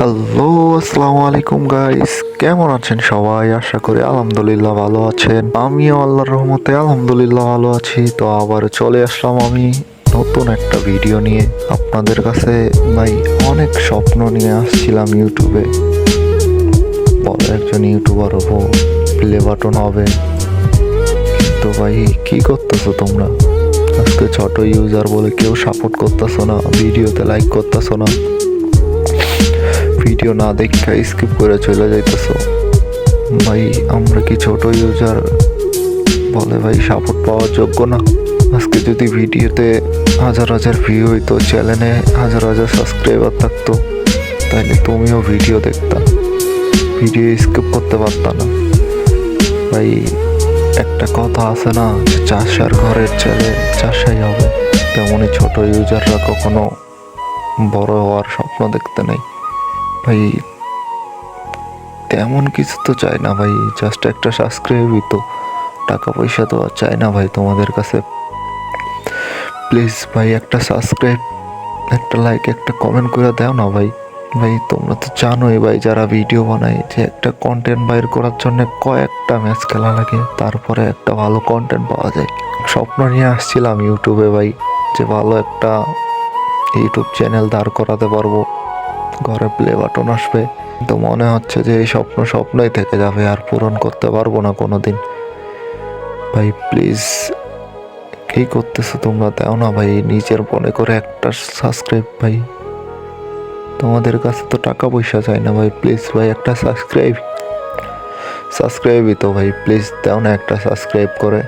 Hello, আসসালামু আলাইকুম guys. কেমন আছেন সবাই? আশা করি আলহামদুলিল্লাহ ভালো আছেন। আমিও আল্লাহর রহমতে আলহামদুলিল্লাহ ভালো আছি। তো আবার চলে আসলাম আমি নতুন একটা ভিডিও নিয়ে আপনাদের কাছে। ভাই, অনেক স্বপ্ন নিয়ে আসছিলাম ইউটিউবে, বড় একজন ইউটিউবার হবো, প্লে বাটন হবে। তো ভাই, কি করতেছো তোমরা? আজকে ছোট ইউজার বলে কেউ সাপোর্ট করতেছো না, ভিডিওতে লাইক করতেছো না, ভিডিও না দেখা স্কিপ করে চলে যাইতেছো। ভাই, আমরা কি ছোট ইউজার বলে ভাই সাপোর্ট পাওয়ার যোগ্য না? আজকে যদি ভিডিওতে হাজার হাজার ভিউ হইতো, চ্যানেলে হাজার হাজার সাবস্ক্রাইবার থাকতো, তাইলে তুমিও ভিডিও দেখতা, ভিডিও স্কিপ করতে পারতা না। ভাই, একটা কথা আছে না যে চাষার ঘরের ছেলে চাষাই হবে, তেমনই ছোট ইউজাররা কখনো বড় হওয়ার স্বপ্ন দেখতে নেই। ভাই, তেমন কিছু তো চাই না ভাই, জাস্ট একটা সাবস্ক্রাইবই তো, টাকা পয়সা তো আর চাই না ভাই তোমাদের কাছে। প্লিজ ভাই, একটা সাবস্ক্রাইব, একটা লাইক, একটা কমেন্ট করে দাও না ভাই। ভাই, তোমরা তো জানোই ভাই, যারা ভিডিও বানায় যে একটা কন্টেন্ট বাইর করার জন্য কয়েকটা ম্যাচ খেলা লাগে, তারপরে একটা ভালো কন্টেন্ট পাওয়া যায়। স্বপ্ন নিয়ে আসছিলাম ইউটিউবে ভাই, যে ভালো একটা ইউটিউব চ্যানেল দাঁড় করাতে পারবো, ঘরে প্লে বাটন আসবে। তো মনে হচ্ছে যে এই স্বপ্ন স্বপ্নই থেকে যাবে, আর পূরণ করতে পারবো না কোনো দিন। ভাই প্লিজ, কি করতেছো তোমরা? দাও না ভাই, নিজের মনে করে একটা সাবস্ক্রাইব। ভাই, তোমাদের কাছে তো টাকা পয়সা চাই না ভাই, প্লিজ ভাই একটা সাবস্ক্রাইবই তো ভাই, প্লিজ দাও না একটা সাবস্ক্রাইব করে।